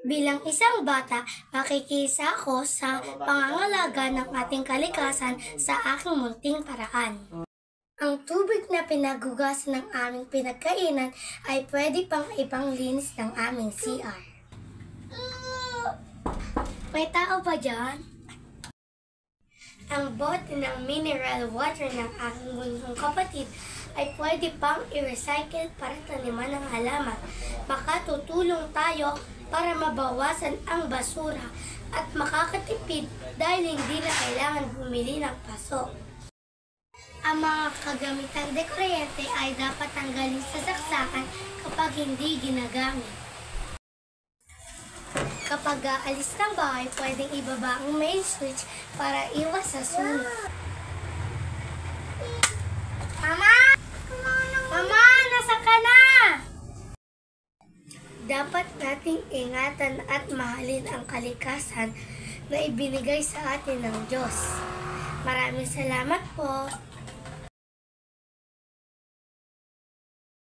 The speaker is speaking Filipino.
Bilang isang bata, makikisa ako sa pangangalaga ng ating kalikasan sa aking munting paraan. Ang tubig na pinagugasan ng aming pinagkainan ay pwede pang ipanglinis ng aming CR. May tao ba dyan? Ang bote ng mineral water ng aking bunsong kapatid ay pwede pang i-recycle para taniman ng halaman. Baka tutulong tayo para mabawasan ang basura at makakatipid dahil hindi na kailangan bumili ng paso. Ang mga kagamitang dekuryente ay dapat tanggalin sa saksakan kapag hindi ginagamit. Kapag aalis ng bahay, pwedeng ibaba ang main switch para iwas sa sunog. Mama! Mama! Nasa ka na? Dapat nating ingatan at mahalin ang kalikasan na ibinigay sa atin ng Diyos. Maraming salamat po.